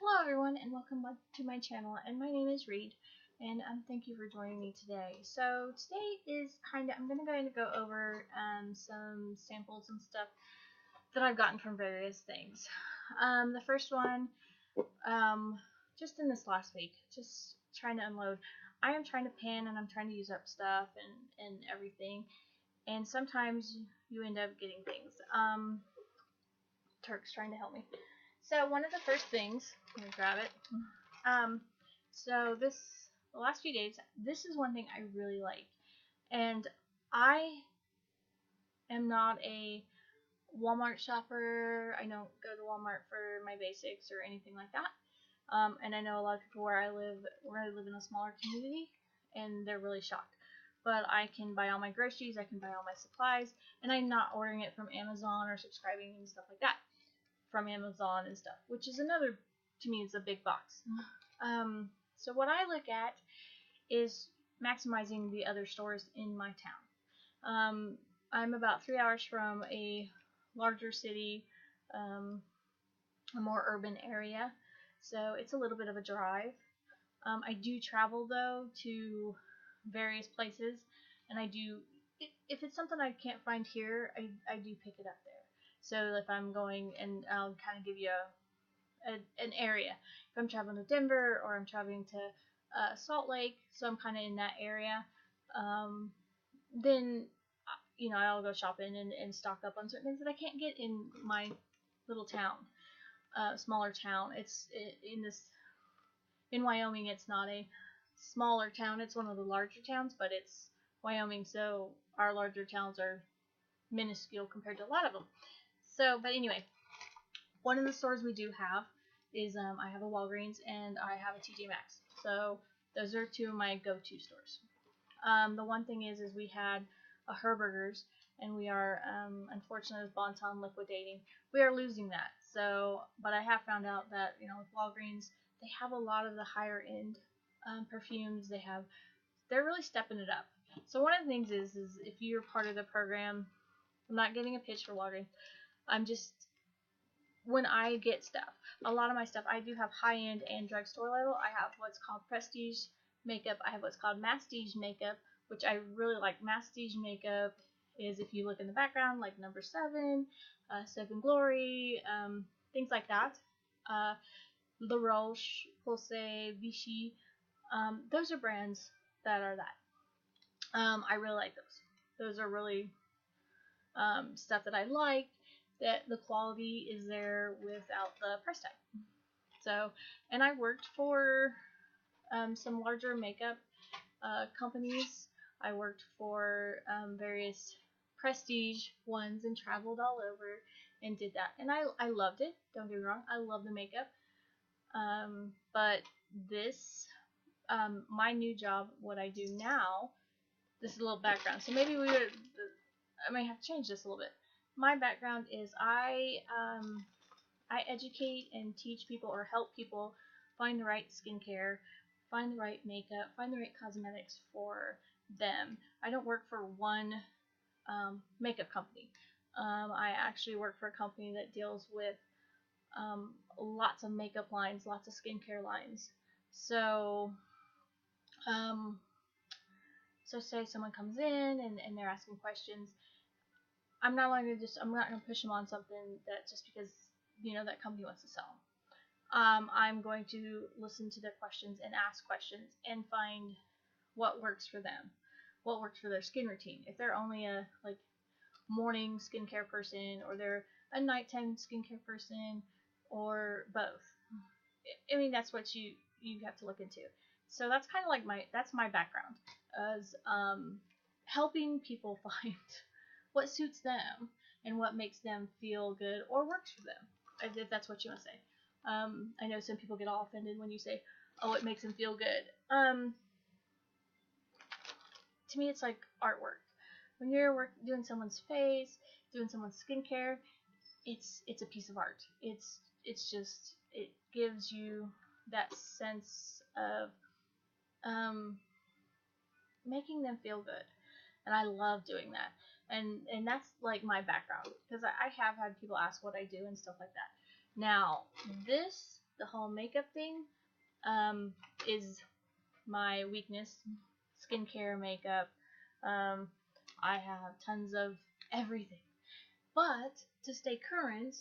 Hello everyone and welcome back to my channel, and my name is Reed, and thank you for joining me today. So today is I'm going to go over some samples and stuff that I've gotten from various things. The first one, just in this last week, just trying to unload. I am trying to pan and I'm trying to use up stuff and everything, and sometimes you end up getting things. Turk's trying to help me. So one of the first things, let me grab it. So the last few days, this is one thing I really like, and I am not a Walmart shopper. I don't go to Walmart for my basics or anything like that. And I know a lot of people where I live in a smaller community, and they're really shocked. But I can buy all my groceries, I can buy all my supplies, and I'm not ordering it from Amazon or subscribing and stuff like that from Amazon and stuff, which is another, to me, it's a big box. So what I look at is maximizing the other stores in my town. I'm about 3 hours from a larger city, a more urban area, so it's a little bit of a drive. I do travel though to various places, and if it's something I can't find here, I do pick it up there. So if I'm going, and I'll kind of give you an area. If I'm traveling to Denver or I'm traveling to Salt Lake, so I'm kind of in that area, then I'll go shopping and stock up on certain things that I can't get in my little town, smaller town. In Wyoming, it's not a smaller town. It's one of the larger towns, but it's Wyoming, so our larger towns are minuscule compared to a lot of them. So, but anyway, one of the stores we do have is I have a Walgreens and I have a TJ Maxx. So those are two of my go-to stores. The one thing is we had a Herberger's, and we are unfortunately with Bonton liquidating, we are losing that. So, but I have found out that with Walgreens, they have a lot of the higher end perfumes. They're really stepping it up. So one of the things is if you're part of the program, I'm not getting a pitch for Walgreens. When I get stuff, a lot of my stuff, I do have high-end and drugstore level. I have what's called prestige makeup. I have what's called masstige makeup, which I really like. Masstige makeup is, if you look in the background, like Number 7, Seven Glory, things like that. La Roche, Posay, Vichy. Those are brands that are that. I really like those. Those are really stuff that I like, that the quality is there without the price tag. So, and I worked for some larger makeup companies. I worked for various prestige ones and traveled all over and did that. And I loved it. Don't get me wrong. I love the makeup. But this, my new job, what I do now, this is a little background. So maybe I may have to change this a little bit. My background is I educate and teach people or help people find the right skincare, find the right makeup, find the right cosmetics for them. I don't work for one makeup company. I actually work for a company that deals with lots of makeup lines, lots of skincare lines. So, so say someone comes in and they're asking questions. I'm not going to push them on something that just because that company wants to sell them. I'm going to listen to their questions and ask questions and find what works for them, what works for their skin routine. If they're only a morning skincare person, or they're a nighttime skincare person, or both. I mean, that's what you have to look into. So that's kind of like my background, as helping people find what suits them and what makes them feel good or works for them, if that's what you want to say. I know some people get all offended when you say, oh, it makes them feel good. To me, it's like artwork. When you're doing someone's face, doing someone's skincare, it's a piece of art. It gives you that sense of making them feel good, and I love doing that. And that's like my background, because I have had people ask what I do and stuff like that. Now, this the whole makeup thing is my weakness. Skincare, makeup. I have tons of everything. But to stay current,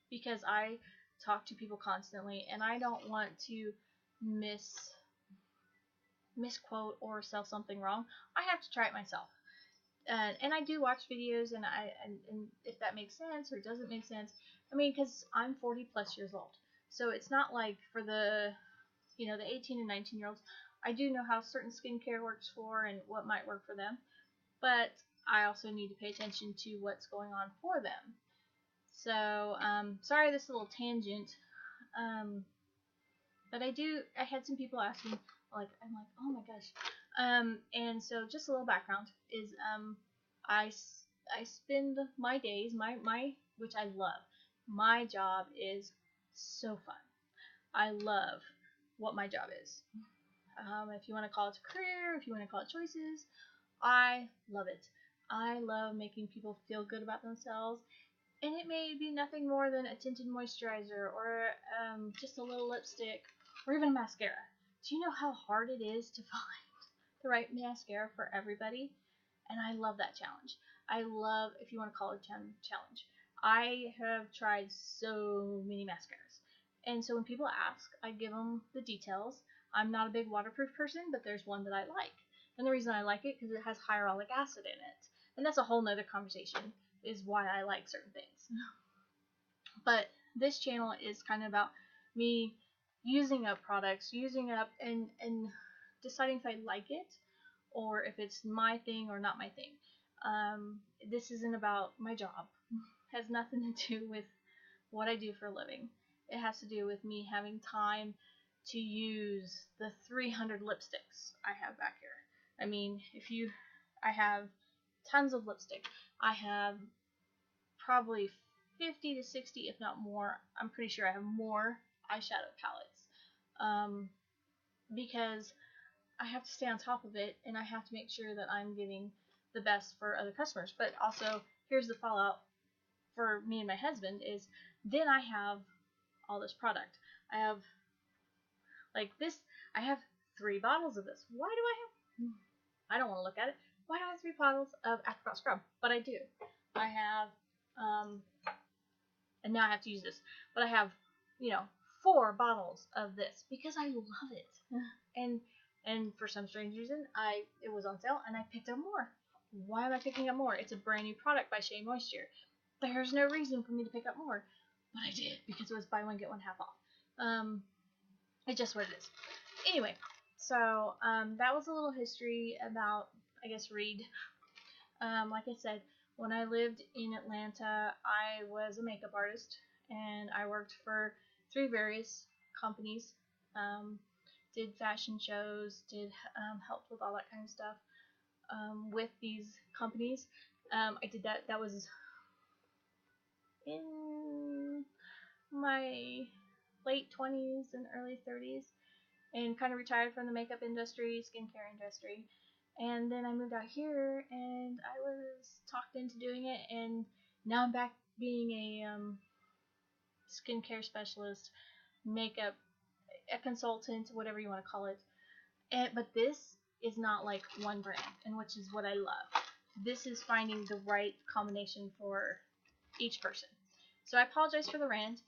because I talk to people constantly, and I don't want to misquote or sell something wrong, I have to try it myself. And I do watch videos, and and if that makes sense or doesn't make sense, I mean, because I'm 40 plus years old, so it's not like for the the 18 and 19 year olds. I do know how certain skincare works for and what might work for them, but I also need to pay attention to what's going on for them. So sorry, this little tangent. But I had some people asking, I'm like, oh my gosh. And so just a little background is, I spend my days, which I love. My job is so fun. I love what my job is. If you want to call it a career, if you want to call it choices, I love it. I love making people feel good about themselves, and it may be nothing more than a tinted moisturizer or just a little lipstick or even a mascara. Do you know how hard it is to find the right mascara for everybody? And I love that challenge. I love, if you want to call it a challenge. I have tried so many mascaras. And so when people ask, I give them the details. I'm not a big waterproof person, but there's one that I like. And the reason I like it because it has hyaluronic acid in it. And that's a whole nother conversation, is why I like certain things. But this channel is kind of about me using up products, and deciding if I like it or if it's my thing or not my thing. This isn't about my job. It has nothing to do with what I do for a living. It has to do with me having time to use the 300 lipsticks I have back here. I mean, I have tons of lipstick. I have probably 50 to 60, if not more. I'm pretty sure I have more eyeshadow palettes. Because I have to stay on top of it, and I have to make sure that I'm getting the best for other customers. But also, here's the fallout for me and my husband is, then I have all this product. I have I have 3 bottles of this. Why do I don't want to look at it. Why do I have 3 bottles of apricot scrub? But I do. I have, and now I have to use this, but I have, 4 bottles of this because I love it. And for some strange reason, it was on sale and I picked up more. Why am I picking up more? It's a brand new product by Shea Moisture. There's no reason for me to pick up more, but I did because it was buy one get one half off. It's just what it is. Anyway, so that was a little history about, I guess, Reed. Like I said, when I lived in Atlanta, I was a makeup artist, and I worked for 3 various companies. Did fashion shows, helped with all that kind of stuff with these companies. I did that. That was in my late 20s and early 30s, and kind of retired from the makeup industry, skincare industry. And then I moved out here, and I was talked into doing it, and now I'm back being a skincare specialist, makeup, a consultant, whatever you want to call it. But this is not like one brand, and which is what I love. This is finding the right combination for each person. So I apologize for the rant.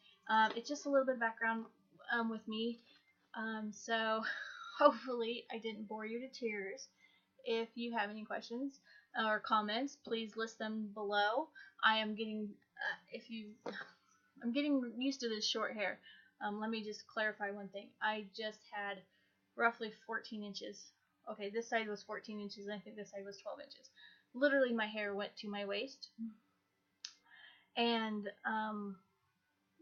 It's just a little bit of background with me. So hopefully I didn't bore you to tears. If you have any questions or comments, please list them below. I am getting I'm getting used to this short hair. Let me just clarify one thing. I just had roughly 14 inches. Okay, this side was 14 inches, and I think this side was 12 inches. Literally, my hair went to my waist. And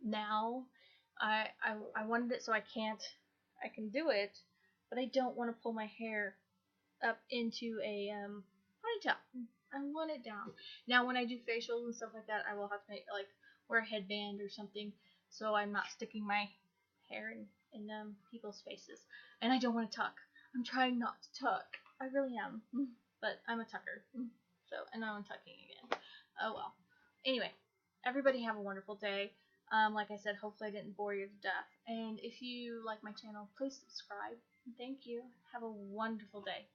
now I wanted it so I can do it, but I don't want to pull my hair up into a ponytail. I want it down. Now, when I do facials and stuff like that, I will have to wear a headband or something, so I'm not sticking my hair in people's faces. And I don't want to tuck. I'm trying not to tuck. I really am, but I'm a tucker. So, and now I'm tucking again. Oh well. Anyway, everybody have a wonderful day. Like I said, hopefully I didn't bore you to death. And if you like my channel, please subscribe. Thank you. Have a wonderful day.